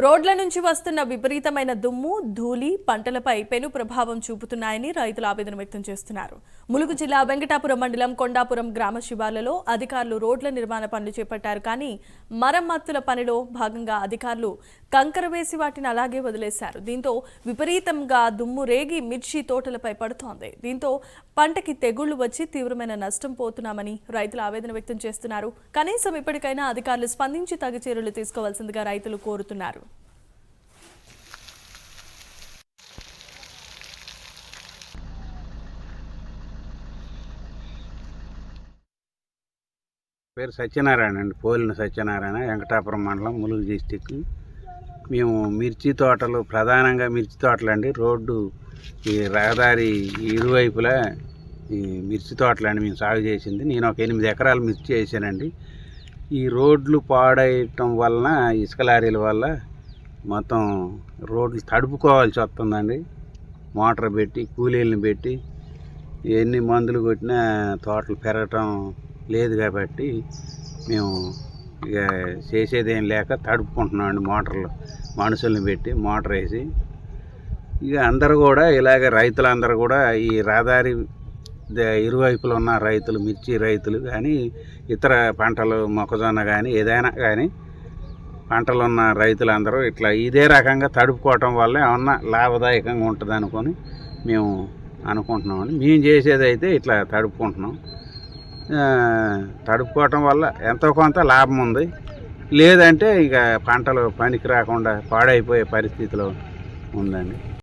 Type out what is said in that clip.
రోడ్ల నుంచి వస్తున్న విపరీతమైన దుమ్ము, ధూళి పంటలపై పెను ప్రభావం చూపుతున్నాయని రైతులు ఆవేదన వ్యక్తం చేస్తున్నారు. ములుగు జిల్లా వెంకటాపురం మండలం కొండాపురం గ్రామ శివార్లలో అధికారులు రోడ్ల నిర్మాణ పనులు చేపట్టారు. కానీ మరమ్మతుల పనిలో భాగంగా అధికారులు కంకర వేసి వాటిని అలాగే వదిలేశారు. దీంతో విపరీతంగా దుమ్ము రేగి మిర్చి తోటలపై పడుతోంది. దీంతో పంటకి తెగుళ్లు వచ్చి తీవ్రమైన నష్టం పోతున్నామని రైతులు ఆవేదన వ్యక్తం చేస్తున్నారు. కనీసం ఇప్పటికైనా అధికారులు స్పందించి తగు చర్యలు తీసుకోవాల్సిందిగా రైతులు కోరుతున్నారు. పేరు సత్యనారాయణ అండి. పోలిన సత్యనారాయణ, వెంకటాపురం మండలం, ములుగు డిస్టిక్. మేము మిర్చి తోటలు, ప్రధానంగా మిర్చి తోటలు అండి. రోడ్డు ఈ రహదారి ఇరువైపులా ఈ మిర్చి తోటలండి మేము సాగు చేసింది. నేను ఒక 8 ఎకరాలు మిర్చి వేసానండి. ఈ రోడ్లు పాడేయటం వలన, ఇసుక లారీల వల్ల మొత్తం రోడ్లు తడుపుకోవాల్సి వస్తుందండి. మోటార్ పెట్టి, కూలీలను పెట్టి, ఎన్ని మందులు కొట్టినా తోటలు పెరగటం లేదు. కాబట్టి మేము ఇక చేసేదేం లేక తడుపుకుంటున్నామండి. మోటార్లు మనుషుల్ని పెట్టి మోటార్ వేసి ఇక అందరూ కూడా ఇలాగ రైతులందరూ కూడా ఈ రహదారి ఇరువైపులు ఉన్న రైతులు, మిర్చి రైతులు కానీ, ఇతర పంటలు మొక్కజొన్న కానీ ఏదైనా కానీ పంటలు ఉన్న రైతులందరూ ఇట్లా ఇదే రకంగా తడుపుకోవటం వల్ల ఏమన్నా లాభదాయకంగా ఉంటుంది అనుకొని మేము అనుకుంటున్నామండి. మేము చేసేది అయితే ఇట్లా తడుపుకుంటున్నాం. తడుపుకోవటం వల్ల ఎంతో కొంత లాభం ఉంది. లేదంటే ఇక పంటలు పనికి రాకుండా పాడైపోయే పరిస్థితిలో ఉందండి.